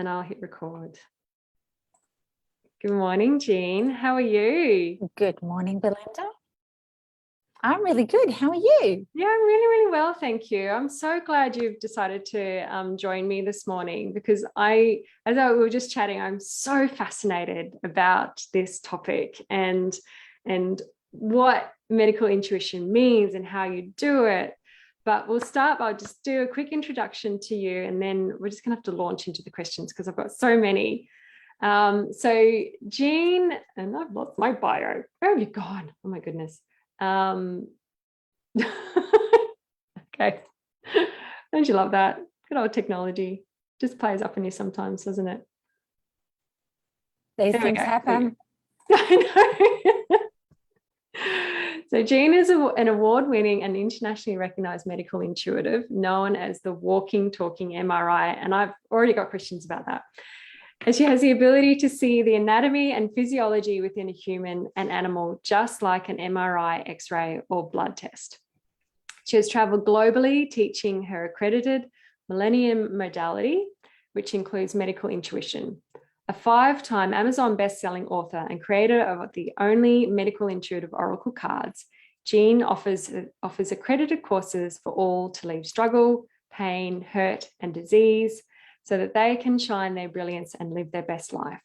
and I'll hit record. Good morning, Jean. How are you? Good morning, Belinda. I'm really good. How are you? Yeah, I'm really, really well, thank you. I'm so glad you've decided to join me this morning because we were just chatting, I'm so fascinated about this topic and what medical intuition means and how you do it. But we'll start by just do a quick introduction to you, and then we're just going to have to launch into the questions because I've got so many. So Jean, and I've lost my bio. Where have you gone? Oh my goodness. Okay. Don't you love that? Good old technology. Just plays up on you sometimes, doesn't it? These things happen. I know. So Jean is an award-winning and internationally recognized medical intuitive known as the walking, talking MRI. And I've already got questions about that. And she has the ability to see the anatomy and physiology within a human and animal, just like an MRI, X-ray, or blood test. She has traveled globally teaching her accredited Millennium modality, which includes medical intuition. A 5-time Amazon best-selling author and creator of the only medical intuitive oracle cards, Jean offers accredited courses for all to leave struggle, pain, hurt, and disease so that they can shine their brilliance and live their best life.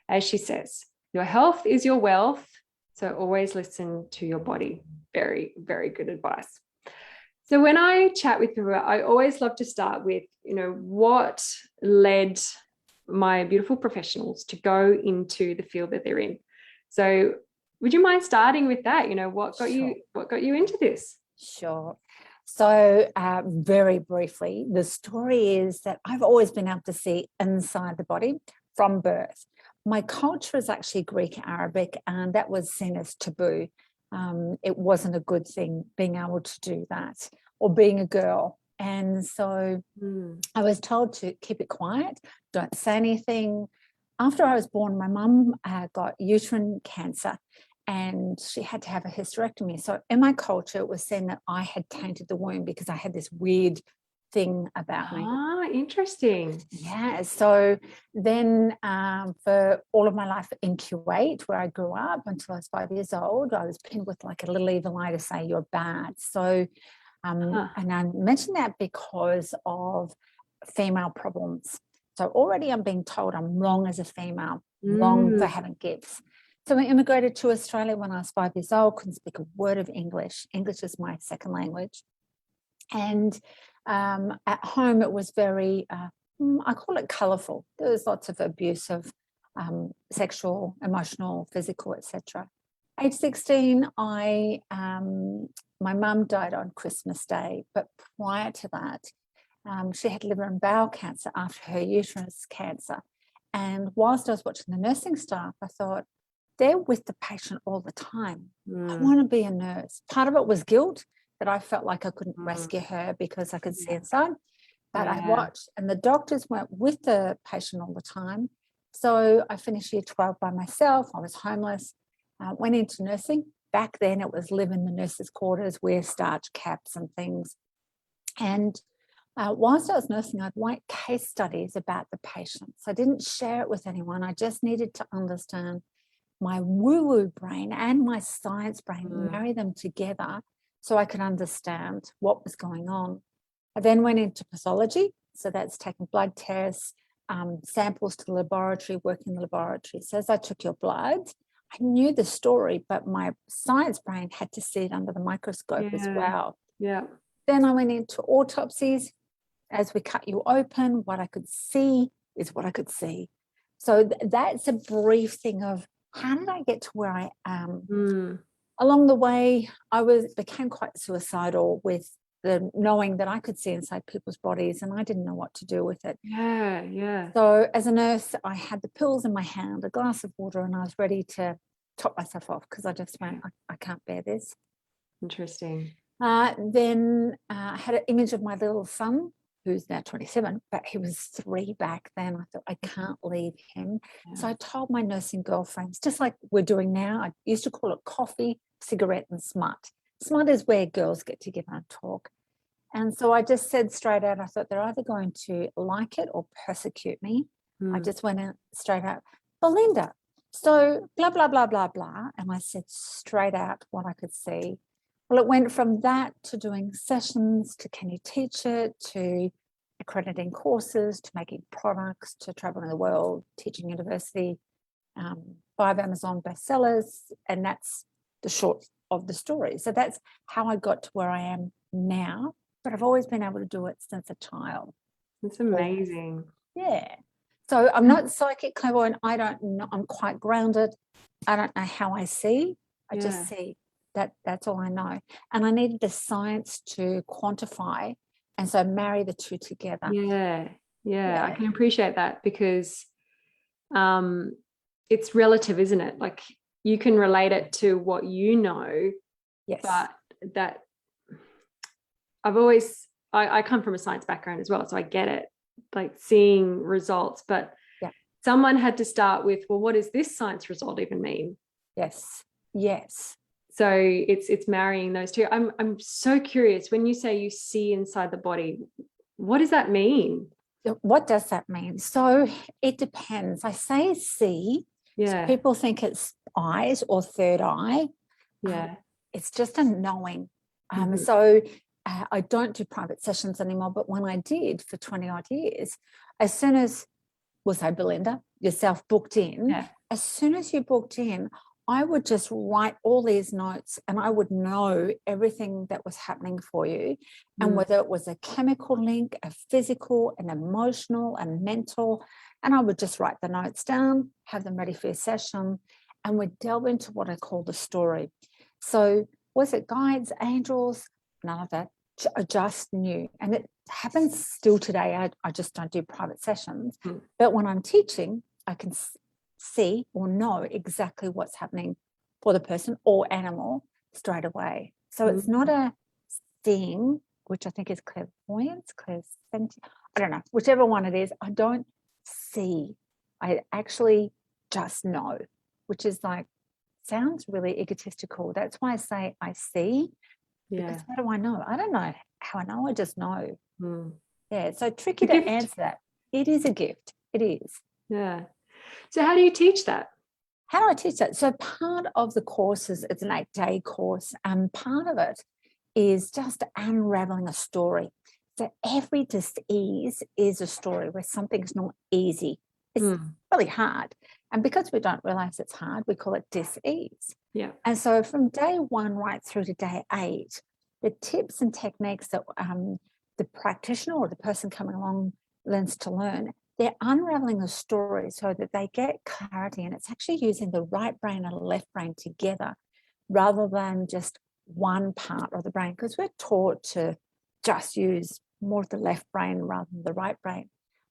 As she says, your health is your wealth, so always listen to your body. Very, very good advice. So when I chat with her, I always love to start with, what led my beautiful professionals to go into the field that they're in. So would you mind starting with that? What got you into this? Sure. So very briefly, the story is that I've always been able to see inside the body from birth. My culture is actually Greek Arabic, and that was seen as taboo. It wasn't a good thing being able to do that, or being a girl. And so I was told to keep it quiet, don't say anything. After I was born, my mum got uterine cancer and she had to have a hysterectomy. So in my culture, it was seen that I had tainted the womb because I had this weird thing about me. Ah, interesting. Yeah. So then for all of my life in Kuwait, where I grew up until I was 5 years old, I was pinned with like a little evil eye to say you're bad. So and I mention that because of female problems. So already I'm being told I'm wrong as a female, wrong for having gifts. So I immigrated to Australia when I was 5 years old, couldn't speak a word of English. English is my second language. And at home it was very, I call it colourful. There was lots of abuse of sexual, emotional, physical, etc. Age 16, my mum died on Christmas Day, but prior to that, she had liver and bowel cancer after her uterus cancer. And whilst I was watching the nursing staff, I thought, they're with the patient all the time. I want to be a nurse. Part of it was guilt that I felt like I couldn't rescue her because I could see inside. But I watched, and the doctors weren't with the patient all the time. So I finished year 12 by myself. I was homeless, went into nursing. Back then it was live in the nurses' quarters, wear starch caps and things. And whilst I was nursing, I'd write case studies about the patients. I didn't share it with anyone. I just needed to understand my woo-woo brain and my science brain, marry them together so I could understand what was going on. I then went into pathology. So that's taking blood tests, samples to the laboratory, working in the laboratory. So as I took your blood, I knew the story, but my science brain had to see it under the microscope as well. Yeah. Then I went into autopsies. As we cut you open, what I could see is what I could see. So that's a brief thing of how did I get to where I am? Along the way, I became quite suicidal with the knowing that I could see inside people's bodies and I didn't know what to do with it. Yeah. So as a nurse, I had the pills in my hand, a glass of water, and I was ready to top myself off because I just went, I can't bear this. Interesting. Then I had an image of my little son, who's now 27, but he was 3 back then. I thought, I can't leave him. So I told my nursing girlfriends, just like we're doing now, I used to call it coffee, cigarette, and smut. Smut is where girls get together and talk. And so I just said straight out, I thought they're either going to like it or persecute me. I just went out straight out, Belinda, so blah, blah, blah, blah, blah. And I said straight out what I could see. Well, it went from that to doing sessions, to can you teach it, to accrediting courses, to making products, to traveling the world, teaching university, 5 Amazon bestsellers. And that's the short of the story. So that's how I got to where I am now. But I've always been able to do it since a child. That's amazing. Yeah. So I'm not psychic, clairvoyant. I don't know. I'm quite grounded. I don't know how I see. I just see. That's all I know. And I needed the science to quantify, and so marry the two together. Yeah. I can appreciate that, because it's relative, isn't it? Like, you can relate it to what you know. Yes. But that I come from a science background as well, so I get it, like seeing results. But someone had to start with, well, what does this science result even mean? Yes. So it's marrying those two. I'm so curious, when you say you see inside the body, what does that mean? What does that mean? So it depends. I say see. So people think it's eyes or third eye. It's just a knowing. So I don't do private sessions anymore, but when I did for 20 odd years, as soon as, we'll say Belinda, yourself booked in, as soon as you booked in, I would just write all these notes, and I would know everything that was happening for you, and whether it was a chemical link, a physical, an emotional, a mental, and I would just write the notes down, have them ready for your session, and we'd delve into what I call the story. So was it guides, angels? None of that. I just knew. And it happens still today. I just don't do private sessions. But when I'm teaching, I can see or know exactly what's happening for the person or animal straight away. So it's not a seeing, which I think is clairvoyance, clairsentient, I don't know, whichever one it is. I don't see. I actually just know, which is like, sounds really egotistical. That's why I say I see. Because how do I know? I don't know how I know. I just know. Yeah, it's so tricky to answer that. It is a gift. It is. Yeah. So how do you teach that? How do I teach that? So part of the courses, it's an 8-day course, and part of it is just unraveling a story. So every dis-ease is a story where something's not easy. It's really hard. And because we don't realize it's hard, we call it dis-ease. Yeah. And so from day 1 right through to day 8, the tips and techniques that the practitioner or the person coming along learns to learn, they're unraveling the story so that they get clarity. And it's actually using the right brain and left brain together rather than just one part of the brain, because we're taught to just use more of the left brain rather than the right brain.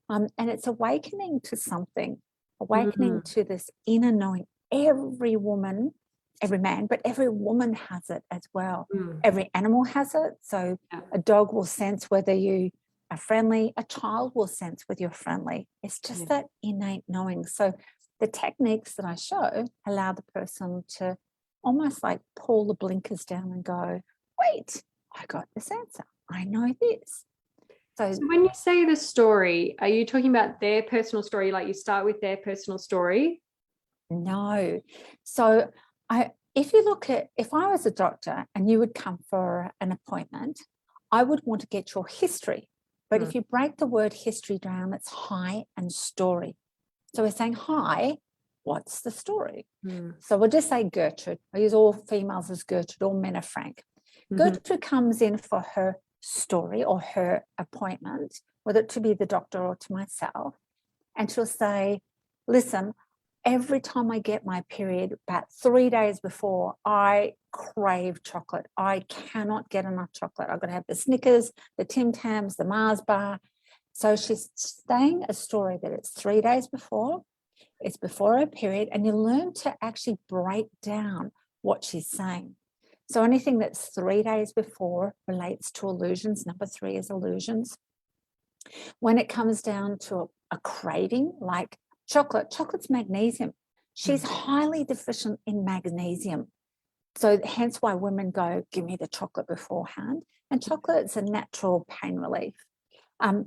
And it's awakening to something, awakening to this inner knowing. Every woman, every man, but every woman has it as well. Every animal has it. So a dog will sense whether you are friendly. A child will sense whether you're friendly. It's just that innate knowing. So the techniques that I show allow the person to almost like pull the blinkers down and go, wait, I got this answer. I know this. So when you say the story, are you talking about their personal story? Like you start with their personal story? No. So if you look at, if I was a doctor and you would come for an appointment, I would want to get your history. But if you break the word history down, it's hi and story. So we're saying, hi, what's the story? So we'll just say Gertrude. I use all females as Gertrude, all men are Frank. Gertrude comes in for her story or her appointment, whether it to be the doctor or to myself, and she'll say, listen, every time I get my period, about 3 days before, I crave chocolate. I cannot get enough chocolate. I've got to have the Snickers, the Tim Tams, the Mars bar. So she's saying a story that it's 3 days before, it's before her period, and you learn to actually break down what she's saying. So anything that's 3 days before relates to illusions. Number 3 is illusions. When it comes down to a craving, like chocolate's magnesium. She's highly deficient in magnesium. So hence why women go, give me the chocolate beforehand. And chocolate's a natural pain relief.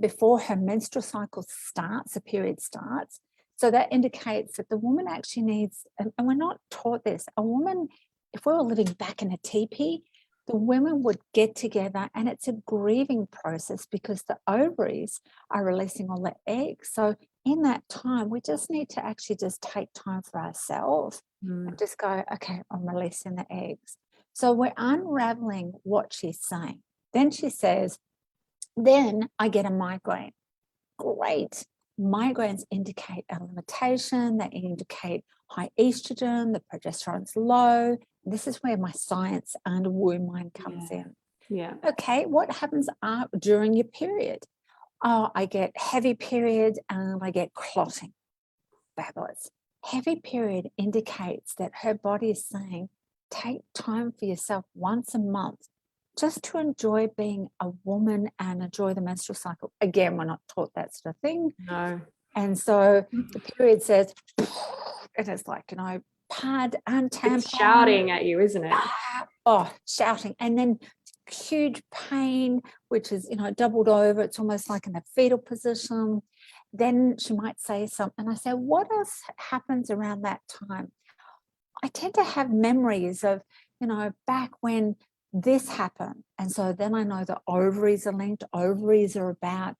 before her menstrual cycle starts, the period starts. So that indicates that the woman actually needs, and we're not taught this, a woman, if we were living back in a teepee, the women would get together, and it's a grieving process because the ovaries are releasing all the eggs. So in that time, we just need to actually just take time for ourselves and just go, okay, I'm releasing the eggs. So we're unraveling what she's saying. Then she says, then I get a migraine. Great. Migraines indicate a limitation, they indicate high estrogen, the progesterone's low. This is where my science and woo mind comes in. Yeah. Okay, what happens during your period? Oh, I get heavy period and I get clotting. Fabulous. Heavy period indicates that her body is saying, take time for yourself once a month just to enjoy being a woman and enjoy the menstrual cycle. Again, we're not taught that sort of thing. No. And so the period says, and it's like, pad and tampon. It's shouting at you, isn't it? Shouting. And then huge pain, which is, doubled over. It's almost like in a fetal position. Then she might say something. I say, what else happens around that time? I tend to have memories of, back when this happened. And so then I know the ovaries are linked. Ovaries are about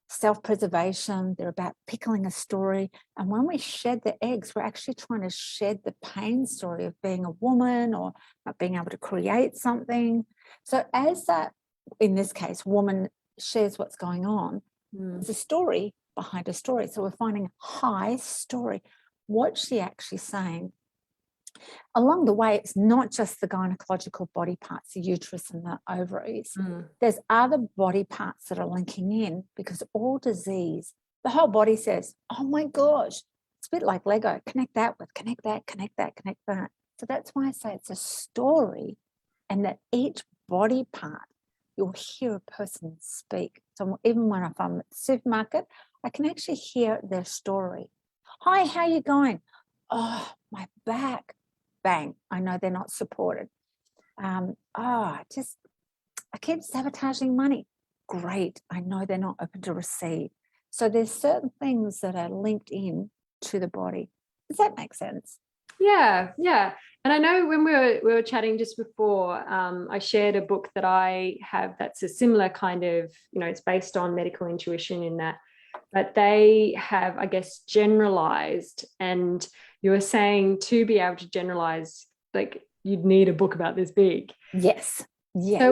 self-preservation. They're about pickling a story. And when we shed the eggs, we're actually trying to shed the pain story of being a woman or not being able to create something. So as that, in this case, woman shares what's going on, there's a story behind a story. So we're finding high story. What's she actually saying? Along the way, it's not just the gynecological body parts, the uterus and the ovaries. There's other body parts that are linking in, because all disease, the whole body says, oh my gosh, it's a bit like Lego. Connect that with, connect that, connect that, connect that. So that's why I say it's a story, and that each body part, you'll hear a person speak. So even when I'm at the supermarket, I can actually hear their story. Hi, how you going? Oh, my back. Bang, I know they're not supported. I keep sabotaging money. Great, I know they're not open to receive. So there's certain things that are linked in to the body. Does that make sense? Yeah. And I know when we were chatting just before, I shared a book that I have that's a similar kind of, it's based on medical intuition in that, but they have, I guess, generalized. And you were saying to be able to generalize, like you'd need a book about this big. Yes. So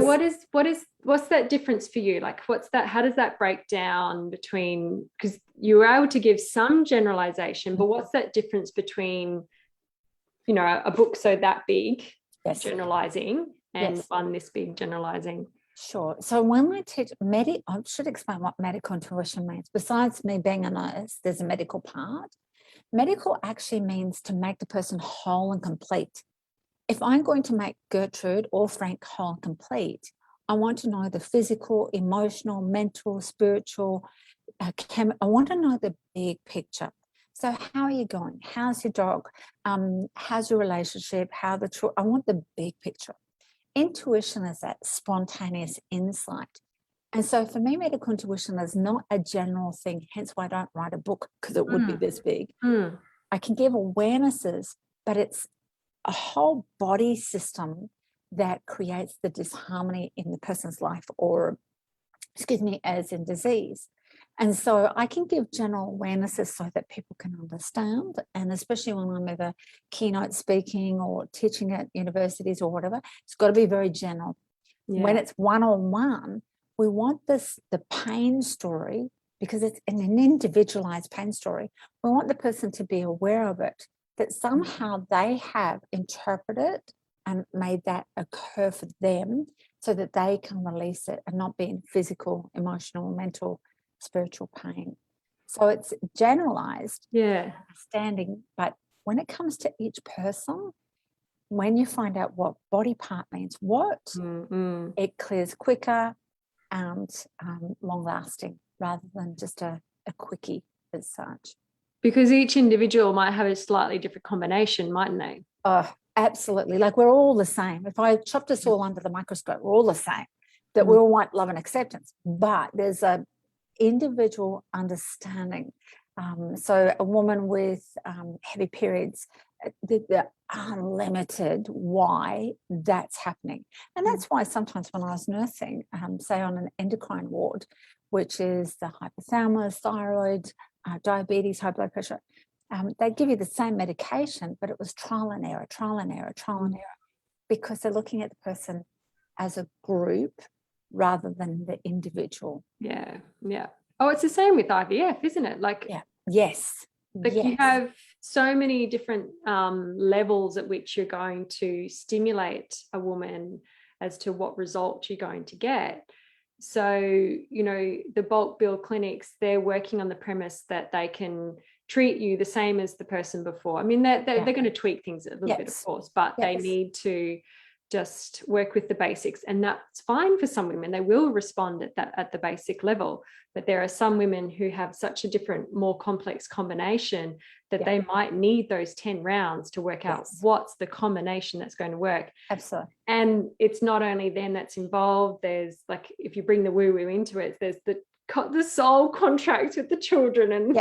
what's that difference for you? Like, how does that break down between, because you were able to give some generalization, but what's that difference between, a book so that big, generalizing, and one this big generalizing? Sure. So when I teach I should explain what medical intuition means. Besides me being a nurse, there's a medical part. Medical actually means to make the person whole and complete. If I'm going to make Gertrude or Frank whole and complete, I want to know the physical, emotional, mental, spiritual, I want to know the big picture. So how are you going? How's your dog? How's your relationship? I want the big picture. Intuition is that spontaneous insight. And so for me, medical intuition is not a general thing, hence why I don't write a book, because it would be this big. I can give awarenesses, but it's a whole body system that creates the disharmony in the person's life, or, as in disease. And so I can give general awarenesses so that people can understand. And especially when I'm either keynote speaking or teaching at universities or whatever, it's got to be very general. Yeah. When it's one-on-one, we want the pain story, because it's an individualized pain story. We want the person to be aware of it, that somehow they have interpreted and made that occur for them so that they can release it and not be in physical, emotional, mental, spiritual pain. So it's generalized understanding, but when it comes to each person, when you find out what body part means what, it clears quicker and long lasting, rather than just a quickie as such. Because each individual might have a slightly different combination, mightn't they? Oh, absolutely. Like we're all the same. If I chopped us all under the microscope, we're all the same, that we all want love and acceptance. But there's individual understanding. So a woman with heavy periods, they're unlimited why that's happening. And that's why sometimes when I was nursing, say on an endocrine ward, which is the hypothalamus, thyroid, diabetes, high blood pressure, they give you the same medication, but it was trial and error, because they're looking at the person as a group rather than the individual. Yeah. Oh, it's the same with IVF, isn't it? Like, yes. You have so many different levels at which you're going to stimulate a woman as to what result you're going to get. So, the bulk bill clinics, they're working on the premise that they can treat you the same as the person before. I mean, they're going to tweak things a little bit, of course, but they need to just work with the basics, and that's fine for some women. They will respond at the basic level, but there are some women who have such a different, more complex combination that they might need those 10 rounds to work out what's the combination that's going to work. Absolutely. And it's not only them that's involved. There's, like, if you bring the woo-woo into it, there's the soul contract with the children, and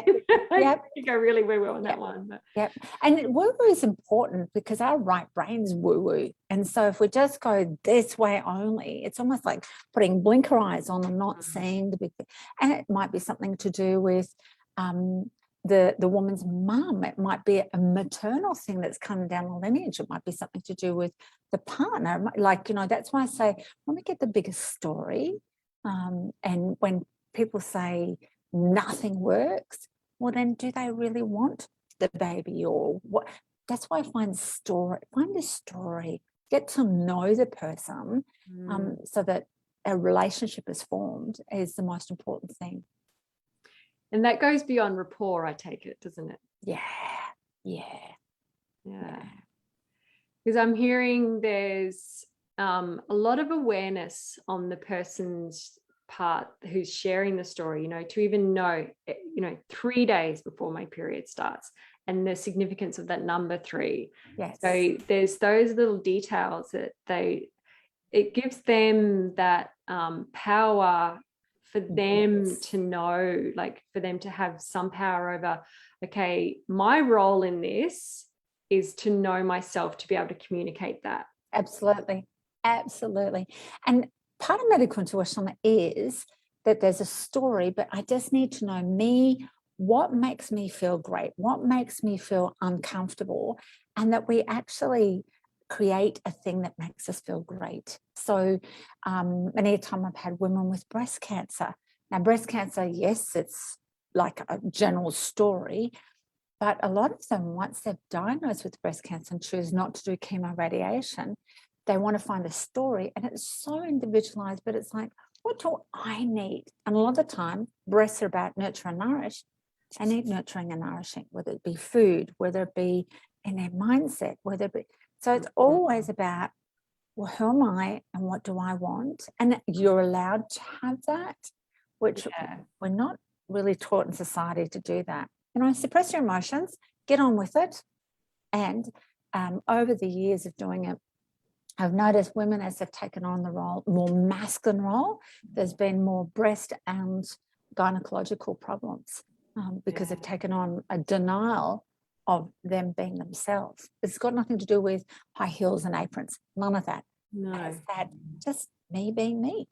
you go really woo-woo on that one. But. And woo-woo is important because our right brain's woo-woo. And so if we just go this way only, it's almost like putting blinker eyes on and not seeing the big thing. And it might be something to do with the woman's mum. It might be a maternal thing that's come down the lineage. It might be something to do with the partner. Like, that's why I say, when we get the biggest story, and when people say nothing works, well, then do they really want the baby or what? That's why I find a story, get to know the person, so that a relationship is formed, is the most important thing. And that goes beyond rapport, I take it, doesn't it? Yeah. Because I'm hearing there's a lot of awareness on the person's part who's sharing the story, to even know, 3 days before my period starts, and the significance of that number 3. So there's those little details that it gives them that power for them to know, like for them to have some power over, okay, my role in this is to know myself, to be able to communicate that. Absolutely. And part of medical intuition is that there's a story, but I just need to know me, what makes me feel great, what makes me feel uncomfortable, and that we actually create a thing that makes us feel great. So many a time I've had women with breast cancer. Now, breast cancer, yes, it's like a general story, but a lot of them, once they're diagnosed with breast cancer and choose not to do chemoradiation, they want to find a story, and it's so individualized, but it's like, what do I need? And a lot of the time, breasts are about nurture and nourish. They need nurturing and nourishing, whether it be food, whether it be in their mindset, whether it be. So it's always about, well, who am I and what do I want? And you're allowed to have that, which we're not really taught in society to do that. Suppress your emotions, get on with it. And over the years of doing it, I've noticed women, as they've taken on the role, more masculine role, there's been more breast and gynecological problems because they've taken on a denial of them being themselves. It's got nothing to do with high heels and aprons, none of that. No. It's that just me being me.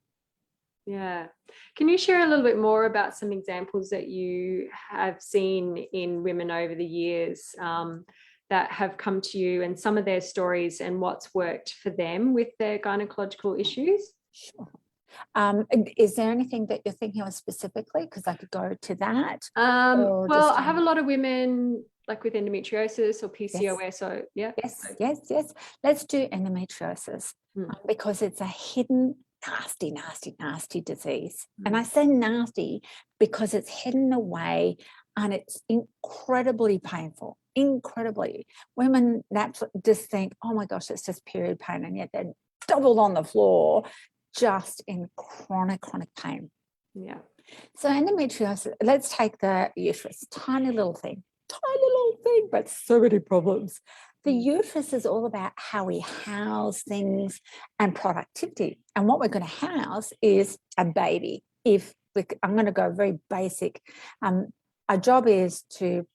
Yeah. Can you share a little bit more about some examples that you have seen in women over the years that have come to you, and some of their stories and what's worked for them with their gynecological issues? Sure. Is there anything that you're thinking of specifically? Because I could go to that. Well, I have a lot of women like with endometriosis or PCOS. So Yes. Let's do endometriosis because it's a hidden, nasty disease. And I say nasty because it's hidden away and it's incredibly painful. Incredibly. Women just think, oh my gosh, it's just period pain, and yet they're doubled on the floor just in chronic pain. Yeah. So endometriosis, let's take the uterus, tiny little thing, but so many problems. The uterus is all about how we house things and productivity. And what we're going to house is a baby if I'm going to go very basic. Our job is to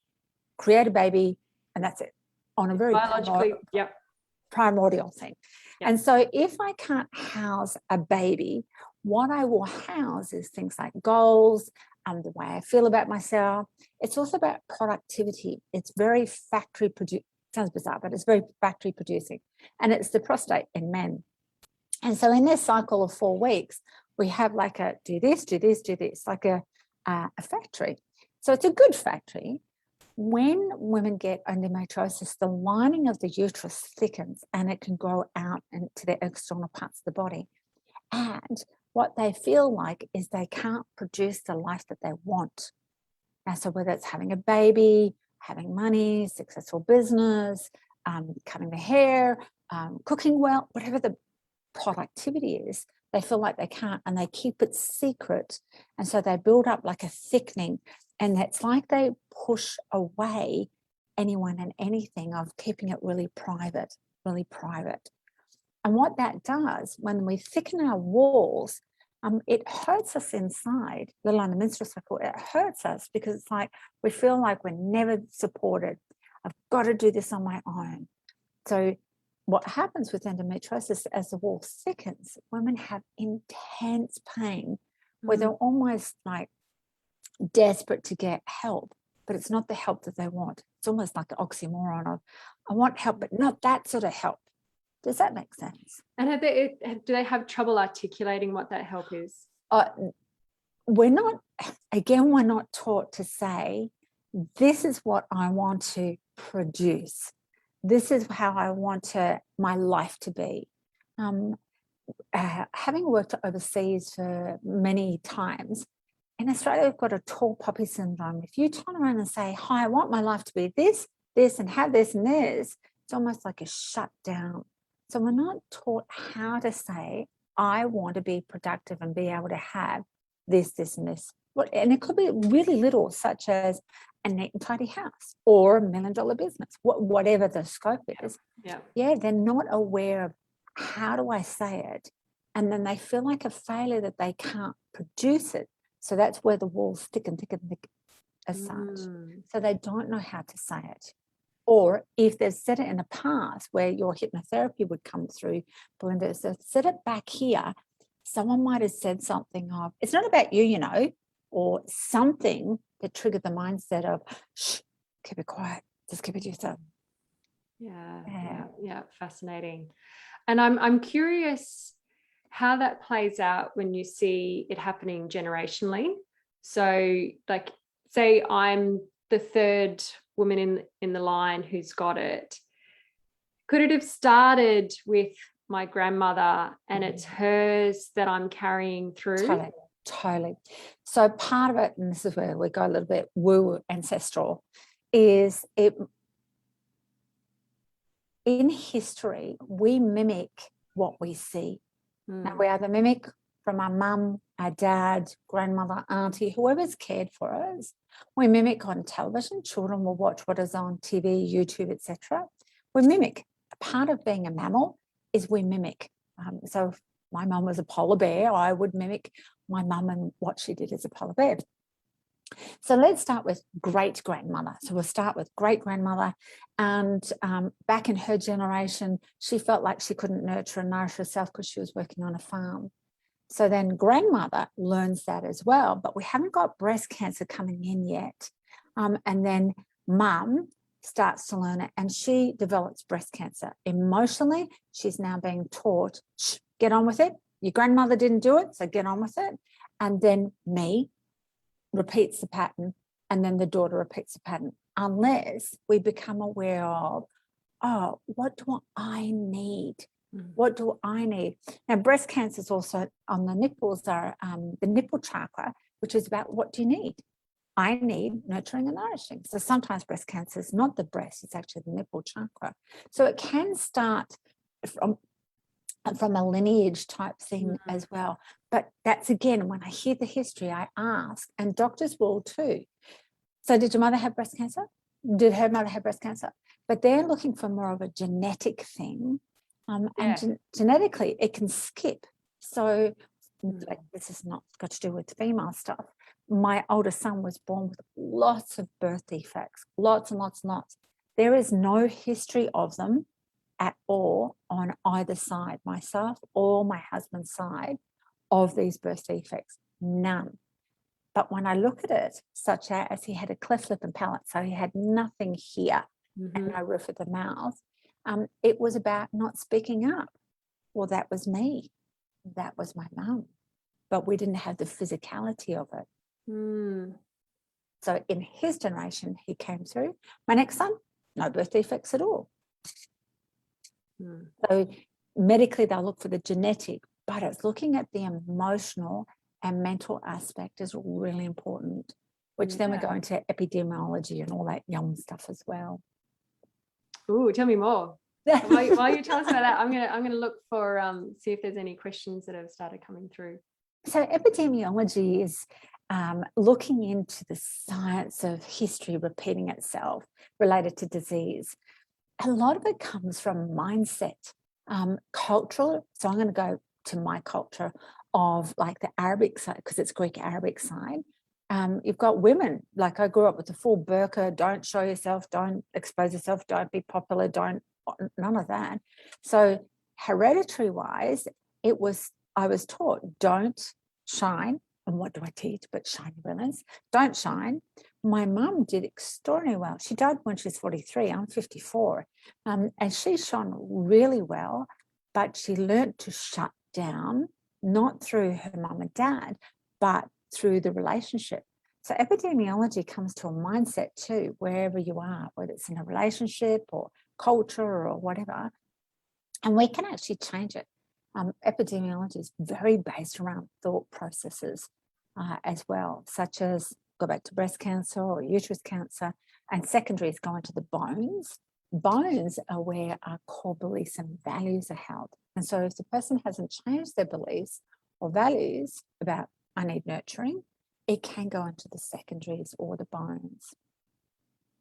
create a baby, and that's it, on a very Biologically, yep. primordial thing. Yep. And so if I can't house a baby, what I will house is things like goals, the way I feel about myself. It's also about productivity. It's very factory produced. Sounds bizarre, but it's very factory producing. And it's the prostate in men. And so in this cycle of 4 weeks, we have like a do this, like a factory. So it's a good factory. When women get endometriosis, the lining of the uterus thickens and it can grow out into the external parts of the body. And what they feel like is they can't produce the life that they want. Now, so whether it's having a baby, having money, successful business, cutting the hair, cooking well, whatever the productivity is, they feel like they can't, and they keep it secret. And so they build up like a thickening, and it's like they push away anyone and anything of keeping it really private, really private. And what that does, when we thicken our walls, it hurts us inside, let alone the menstrual cycle. It hurts us because it's like we feel like we're never supported. I've got to do this on my own. So what happens with endometriosis, as the wall thickens, women have intense pain where they're almost like desperate to get help, but it's not the help that they want. It's almost like an oxymoron of, I want help, but not that sort of help. Does that make sense? And do they have trouble articulating what that help is? We're not taught to say, this is what I want to produce. This is how I want my life to be. Having worked overseas for many times, in Australia, we've got a tall poppy syndrome. If you turn around and say, hi, I want my life to be this, and have this and this, it's almost like a shutdown. So we're not taught how to say, I want to be productive and be able to have this, and this. And it could be really little, such as a neat and tidy house or $1 million business, whatever the scope is. Yeah, they're not aware of how do I say it. And then they feel like a failure that they can't produce it. So that's where the walls thick as such. So they don't know how to say it. Or if they've said it in the past where your hypnotherapy would come through, Belinda, so said it back here, someone might have said something of, it's not about you, or something that triggered the mindset of, shh, keep it quiet, just keep it to yourself. Yeah, fascinating. And I'm curious how that plays out when you see it happening generationally. So like, say I'm the third woman in the line who's got it. Could it have started with my grandmother and it's hers that I'm carrying through? Totally. So part of it, and this is where we go a little bit woo ancestral, is it in history, we mimic what we see. Now, we either mimic from our mum, our dad, grandmother, auntie, whoever's cared for us. We mimic on television. Children will watch what is on TV, YouTube, etc. We mimic. A part of being a mammal is we mimic. So if my mum was a polar bear, I would mimic my mum and what she did as a polar bear. So let's start with great-grandmother. So we'll start with great-grandmother. And back in her generation, she felt like she couldn't nurture and nourish herself because she was working on a farm. So then grandmother learns that as well, but we haven't got breast cancer coming in yet. And then mum starts to learn it and she develops breast cancer. Emotionally, she's now being taught, shh, get on with it. Your grandmother didn't do it, so get on with it. And then me repeats the pattern, and then the daughter repeats the pattern, unless we become aware of, oh, what do I need? What do I need? Now, breast cancer is also on the nipples, are the nipple chakra, which is about what do you need? I need nurturing and nourishing. So sometimes breast cancer is not the breast, it's actually the nipple chakra. So it can start from a lineage type thing as well. But that's, again, when I hear the history, I ask, and doctors will too. So did your mother have breast cancer? Did her mother have breast cancer? But they're looking for more of a genetic thing. And genetically, it can skip. So Like, this has not got to do with female stuff. My older son was born with lots of birth defects, lots and lots and lots. There is no history of them at all on either side, myself or my husband's side, of these birth defects, none. But when I look at it, such as he had a cleft lip and palate, so he had nothing here and no roof of the mouth, it was about not speaking up. Well, that was me. That was my mum. But we didn't have the physicality of it. So in his generation, he came through. My next son, no birth defects at all. So medically, they'll look for the genetic, but it's looking at the emotional and mental aspect is really important, which then we go into epidemiology and all that yum stuff as well. Ooh, tell me more. While you tell us about that, I'm gonna look for see if there's any questions that have started coming through. So epidemiology is looking into the science of history repeating itself related to disease. A lot of it comes from mindset, cultural. So I'm going to go to my culture of like the Arabic side, because it's Greek Arabic side. You've got women, like I grew up with the full burqa, don't show yourself, don't expose yourself, don't be popular, none of that. So hereditary wise, I was taught, don't shine. And what do I teach? But shine your brilliance. Don't shine. My mum did extraordinarily well. She died when she was 43. I'm 54. And she shone really well, but she learned to shut down, not through her mum and dad, but through the relationship. So epidemiology comes to a mindset too, wherever you are, whether it's in a relationship or culture or whatever. And we can actually change it. Epidemiology is very based around thought processes as well, such as go back to breast cancer or uterus cancer, and secondaries go into the bones. Bones are where our core beliefs and values are held. And so if the person hasn't changed their beliefs or values about I need nurturing, it can go into the secondaries or the bones.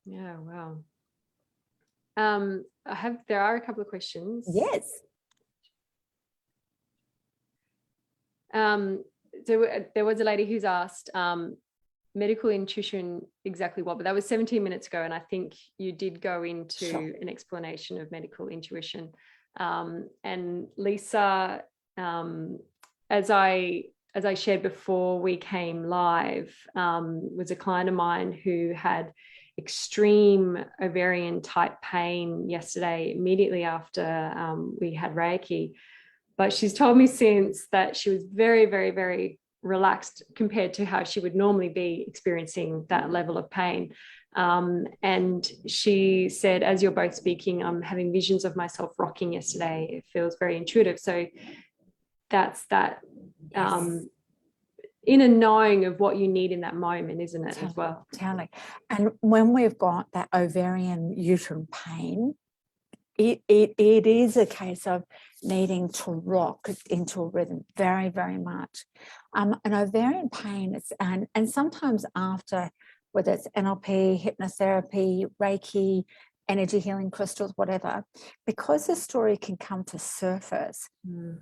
Yeah, wow. There are a couple of questions. Yes. So there was a lady who's asked medical intuition exactly what, but that was 17 minutes ago, and I think you did go into an explanation of medical intuition. And Lisa, as I shared before we came live, was a client of mine who had extreme ovarian type pain yesterday, immediately after we had Reiki. But she's told me since that she was very, very, very relaxed compared to how she would normally be experiencing that level of pain. And she said, as you're both speaking, I'm having visions of myself rocking yesterday. It feels very intuitive. So that's that inner knowing of what you need in that moment, isn't it, as well? Totally. And when we've got that ovarian uterine pain, it is a case of needing to rock into a rhythm very, very much. An ovarian pain is, and sometimes after, whether it's NLP, hypnotherapy, Reiki, energy healing crystals, whatever, because the story can come to surface,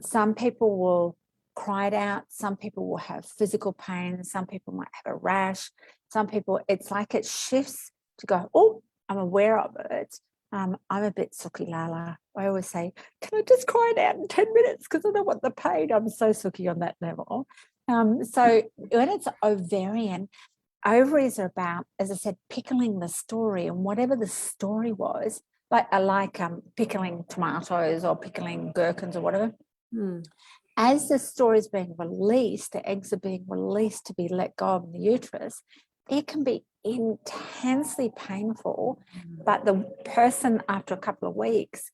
some people will cry it out, some people will have physical pain, some people might have a rash, some people, it's like it shifts to go, oh, I'm aware of it. I'm a bit sooky lala. I always say, can I just cry it out in 10 minutes because I don't want the pain? I'm so sooky on that level. So when it's ovarian, ovaries are about, as I said, pickling the story, and whatever the story was, like pickling tomatoes or pickling gherkins or whatever. As the story is being released, the eggs are being released to be let go of in the uterus, it can be intensely painful, but the person after a couple of weeks,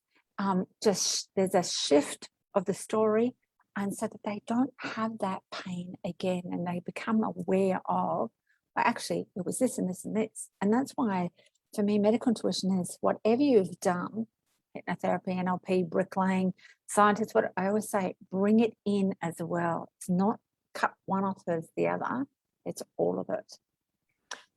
there's a shift of the story, and so that they don't have that pain again, and they become aware of, well, actually, it was this and this and this. And that's why, for me, medical intuition is whatever you've done, hypnotherapy, NLP, bricklaying, scientists, what I always say, bring it in as well. It's not cut one off as the other, it's all of it.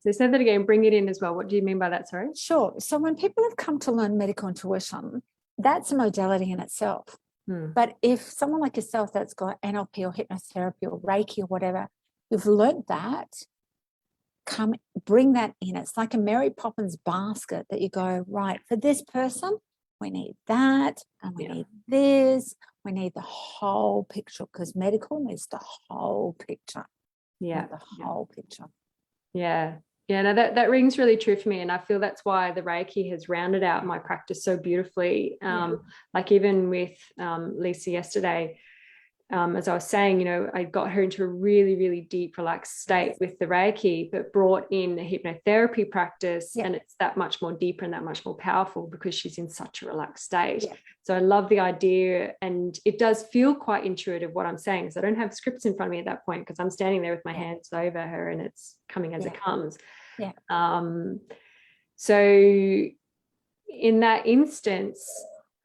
So say that again, bring it in as well. What do you mean by that, sorry? Sure. So when people have come to learn medical intuition, that's a modality in itself. But if someone like yourself that's got NLP or hypnotherapy or Reiki or whatever, you've learned that, bring that in. It's like a Mary Poppins basket that you go, right, for this person, we need that, and we need this. We need the whole picture, because medical needs the whole picture. Yeah. The whole picture. Yeah. Yeah, no, that rings really true for me. And I feel that's why the Reiki has rounded out my practice so beautifully. Like even with Lisa yesterday, as I was saying, you know, I got her into a really, really deep, relaxed state with the Reiki, but brought in a hypnotherapy practice, and it's that much more deeper and that much more powerful because she's in such a relaxed state. So I love the idea, and it does feel quite intuitive what I'm saying. So I don't have scripts in front of me at that point because I'm standing there with my hands over her and it's coming as it comes. So in that instance,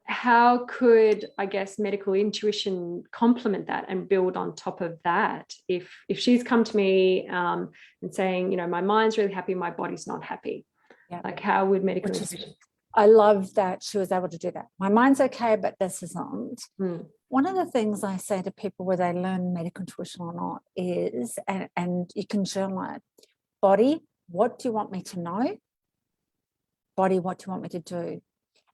how could, I guess, medical intuition complement that and build on top of that? If she's come to me and saying, you know, my mind's really happy, my body's not happy, like how would medical intuition? I love that she was able to do that. My mind's okay, but this isn't. One of the things I say to people, whether they learn medical intuition or not, is, and you can journal it, body, what do you want me to know? Body, what do you want me to do?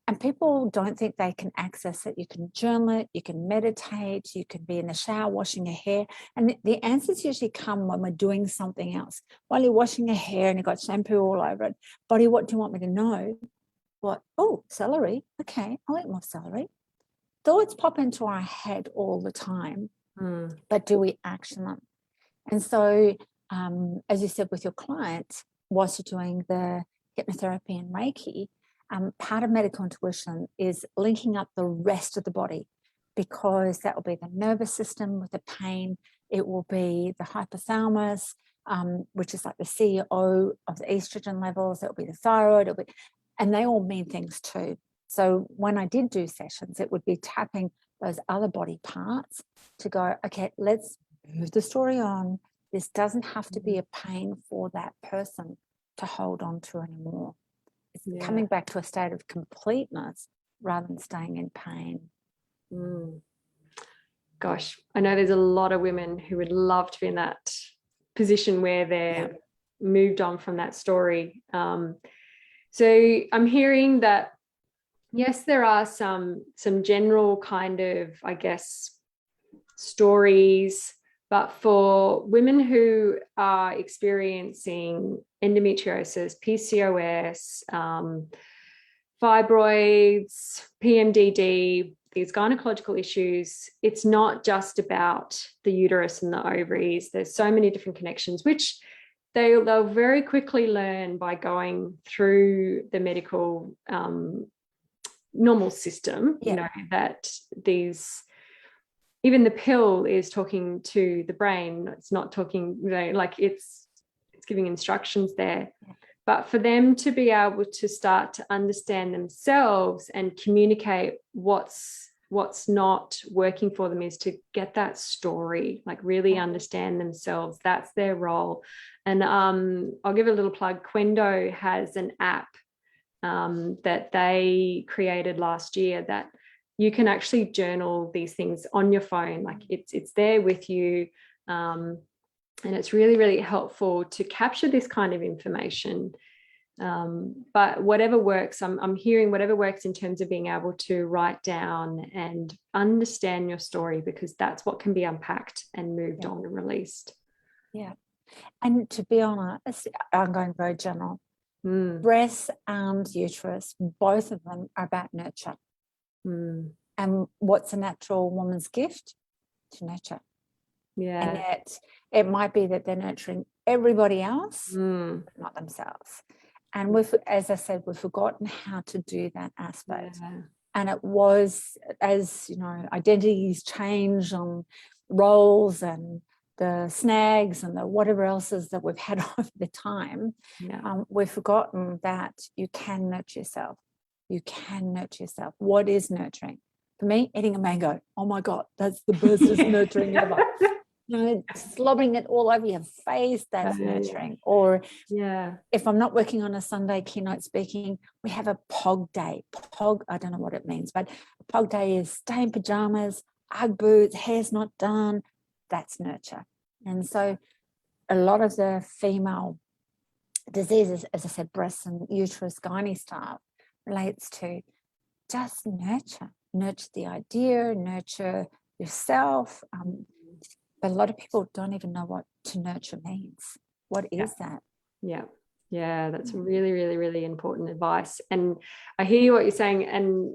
And people don't think they can access it. You can journal it, you can meditate, you can be in the shower washing your hair. And the answers usually come when we're doing something else. While you're washing your hair and you've got shampoo all over it, body, what do you want me to know? What? Oh, celery. Okay, I'll eat more celery. Thoughts pop into our head all the time, but do we action them? And so, as you said with your client, whilst you're doing the hypnotherapy and Reiki, part of medical intuition is linking up the rest of the body, because that will be the nervous system with the pain. It will be the hypothalamus, which is like the CEO of the estrogen levels. It will be the thyroid. And they all mean things too. So when I did do sessions, it would be tapping those other body parts to go, okay, let's move the story on. This doesn't have to be a pain for that person to hold on to anymore. It's coming back to a state of completeness rather than staying in pain. Gosh, I know there's a lot of women who would love to be in that position where they're moved on from that story. So I'm hearing that, yes, there are some general kind of, I guess, stories, but for women who are experiencing endometriosis, PCOS, fibroids, PMDD, these gynecological issues, it's not just about the uterus and the ovaries. There's so many different connections, which they'll very quickly learn by going through the medical normal system, you know, that these, even the pill is talking to the brain. It's not talking, you know, like it's giving instructions there. But for them to be able to start to understand themselves and communicate what's not working for them is to get that story, like really understand themselves. That's their role. And I'll give a little plug. Quendo has an app that they created last year that you can actually journal these things on your phone. Like it's there with you. And it's really, really helpful to capture this kind of information. But whatever works, I'm hearing whatever works in terms of being able to write down and understand your story, because that's what can be unpacked and moved on and released. Yeah. And to be honest, I'm going very general. Breast and uterus, both of them are about nurture. And what's a natural woman's gift? To nurture. And yet it might be that they're nurturing everybody else, but not themselves. And as I said, we've forgotten how to do that aspect. And it was, as you know, identities change on roles and the snags and the whatever else is that we've had over the time. We've forgotten that you can nurture yourself. You can nurture yourself. What is nurturing? For me, eating a mango. Oh my God, that's the best nurturing ever. slobbering it all over your face, that's nurturing. Or yeah, if I'm not working on a Sunday keynote speaking, we have a POG day. POG, I don't know what it means, but POG day is stay in pajamas, Ugg boots, hair's not done. That's nurture. And so a lot of the female diseases, as I said, breast and uterus, gynae stuff, relates to just nurture the idea, nurture yourself. But a lot of people don't even know what to nurture means. What is that? Yeah, that's really, really, really important advice. And I hear what you're saying. And,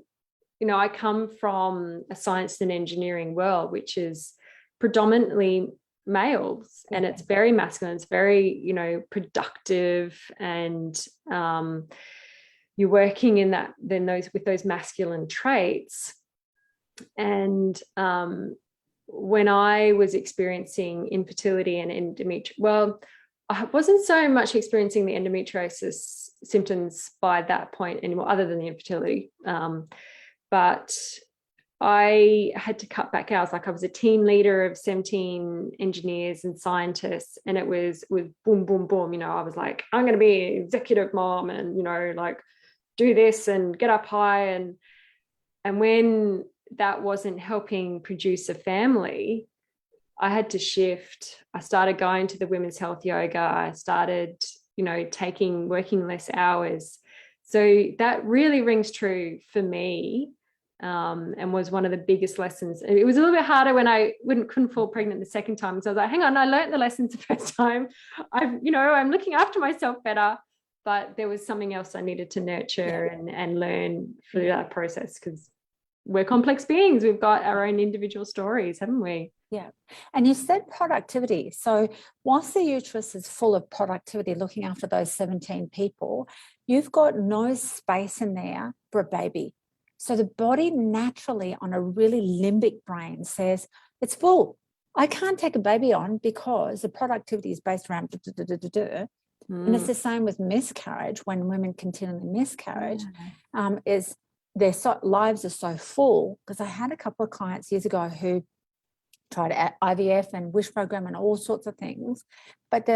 you know, I come from a science and engineering world, which is predominantly males, and it's very masculine. It's very, you know, productive, and you're working in that, then with those masculine traits. And when I was experiencing infertility and I wasn't so much experiencing the endometriosis symptoms by that point anymore, other than the infertility. But I had to cut back hours. Like, I was a team leader of 17 engineers and scientists, and it was boom, boom, boom. You know, I was like, I'm going to be an executive mom, and, you know, like, do this and get up high. And when that wasn't helping produce a family, I had to shift. I started going to the women's health yoga. I started, you know, working less hours. So that really rings true for me, and was one of the biggest lessons. It was a little bit harder when I couldn't fall pregnant the second time. So I was like, hang on, I learned the lessons the first time. I'm looking after myself better, but there was something else I needed to nurture and learn through that process, because we're complex beings. We've got our own individual stories, haven't we? Yeah. And you said productivity. So whilst the uterus is full of productivity, looking after those 17 people, you've got no space in there for a baby. So the body naturally, on a really limbic brain, says it's full. I can't take a baby on because the productivity is based around And it's the same with miscarriage. When women continually miscarriage, is their lives are so full. Because I had a couple of clients years ago who tried IVF and wish program and all sorts of things, but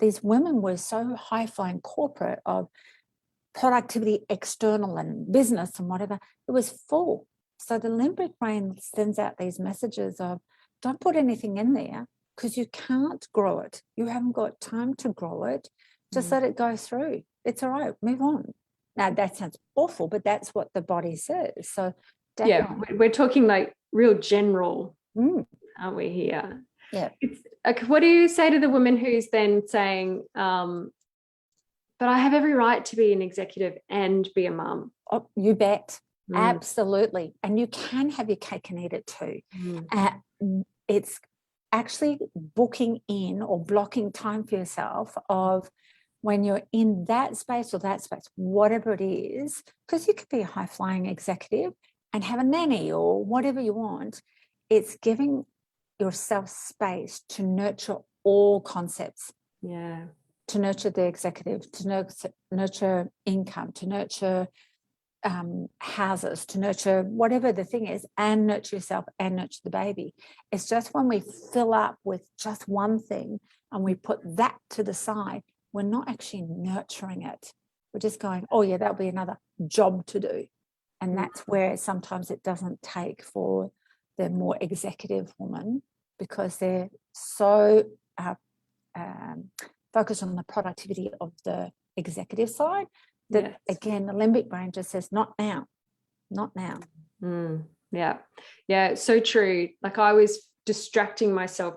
these women were so high-flying corporate of productivity, external and business and whatever. It was full. So the limbic brain sends out these messages of, don't put anything in there because you can't grow it. You haven't got time to grow it. Just let it go through. It's all right. Move on. Now, that sounds awful, but that's what the body says. So definitely. Yeah, we're talking like real general, aren't we here? Yeah. It's like, what do you say to the woman who's then saying, but I have every right to be an executive and be a mum? Oh, you bet. Absolutely. And you can have your cake and eat it too. It's actually booking in or blocking time for yourself of when you're in that space or that space, whatever it is, because you could be a high-flying executive and have a nanny or whatever you want. It's giving yourself space to nurture all concepts. Yeah. To nurture the executive, to nurture income, to nurture houses, to nurture whatever the thing is, and nurture yourself and nurture the baby. It's just when we fill up with just one thing and we put that to the side, we're not actually nurturing it. We're just going, oh yeah, that'll be another job to do. And that's where sometimes it doesn't take for the more executive woman, because they're so focused on the productivity of the executive side that, again, the limbic brain just says, not now. Yeah, so true. Like, I was distracting myself.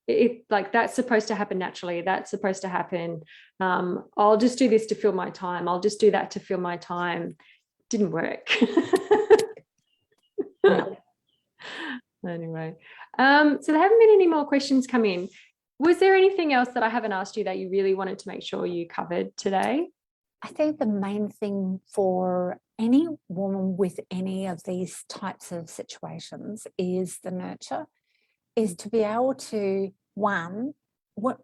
It like, that's supposed to happen naturally. That's supposed to happen. I'll just do this to fill my time. I'll just do that to fill my time. Didn't work. Anyway, so there haven't been any more questions come in. Was there anything else that I haven't asked you that you really wanted to make sure you covered today? I think the main thing for any woman with any of these types of situations is the nurture, is to be able to, one, what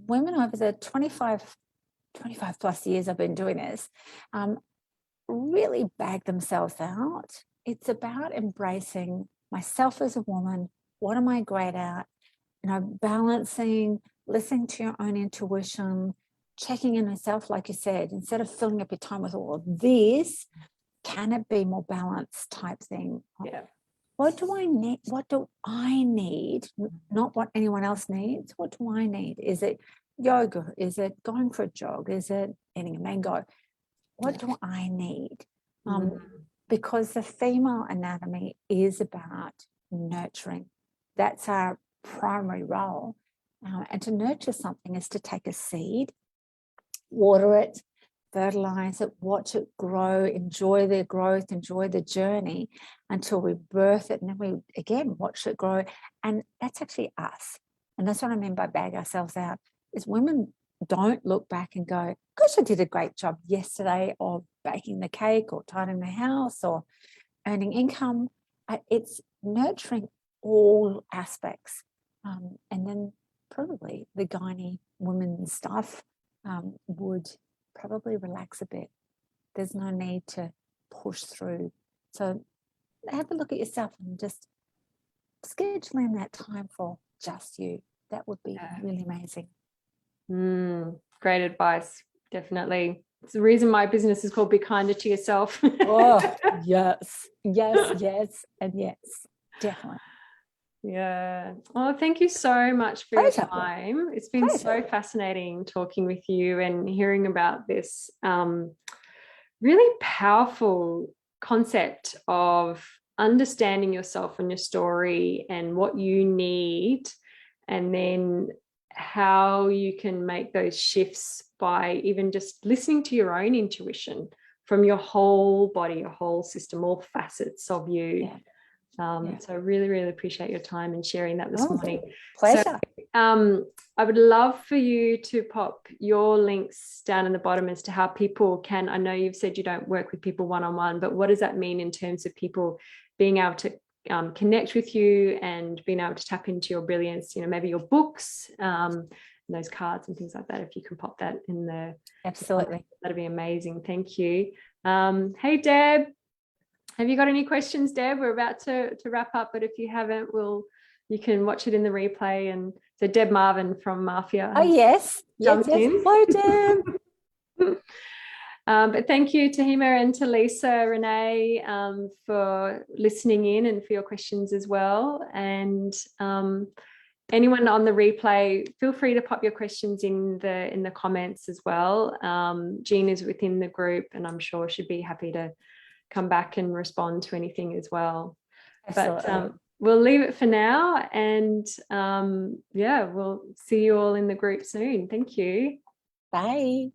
women over the 25 plus years I've been doing this, really bag themselves out. It's about embracing myself as a woman. What am I great at? balancing, listening to your own intuition, checking in yourself, like you said, instead of filling up your time with all of this, can it be more balanced type thing? Yeah. What do I need? What do I need? Not what anyone else needs. What do I need? Is it yoga? Is it going for a jog? Is it eating a mango? What do I need? Because the female anatomy is about nurturing. That's our primary role. And to nurture something is to take a seed, water it, fertilize it, watch it grow, enjoy the growth, enjoy the journey until we birth it. And then we, again, watch it grow. And that's actually us. And that's what I mean by bag ourselves out, is women don't look back and go, gosh, I did a great job yesterday of baking the cake or tidying the house or earning income. It's nurturing all aspects. And then probably the gynae women stuff would probably relax a bit. There's no need to push through. So have a look at yourself and just schedule in that time for just you. That would be really amazing. Great advice. Definitely. It's the reason my business is called Be Kinder to Yourself. Oh, yes, and yes, definitely. Yeah. Oh, thank you so much for your time. It's been so fascinating talking with you and hearing about this really powerful concept of understanding yourself and your story and what you need, and then how you can make those shifts by even just listening to your own intuition from your whole body, your whole system, all facets of you. So I really, really appreciate your time and sharing that this morning. Pleasure. So, I would love for you to pop your links down in the bottom as to how people can, I know you've said you don't work with people one-on-one, but what does that mean in terms of people being able to connect with you and being able to tap into your brilliance, maybe your books, and those cards and things like that. If you can pop that in there. Absolutely. That'd be amazing. Thank you. Hey, Deb. Have you got any questions, Deb? We're about to wrap up, but if you haven't, you can watch it in the replay. And so Deb Marvin from Mafia. Oh, yes. Jumped in. Hello, Deb. But thank you to Hema and to Lisa, Renee, for listening in and for your questions as well. And anyone on the replay, feel free to pop your questions in the comments as well. Jean is within the group, and I'm sure she'd be happy to come back and respond to anything as well. Absolutely. But we'll leave it for now, and we'll see you all in the group soon. Thank you. Bye.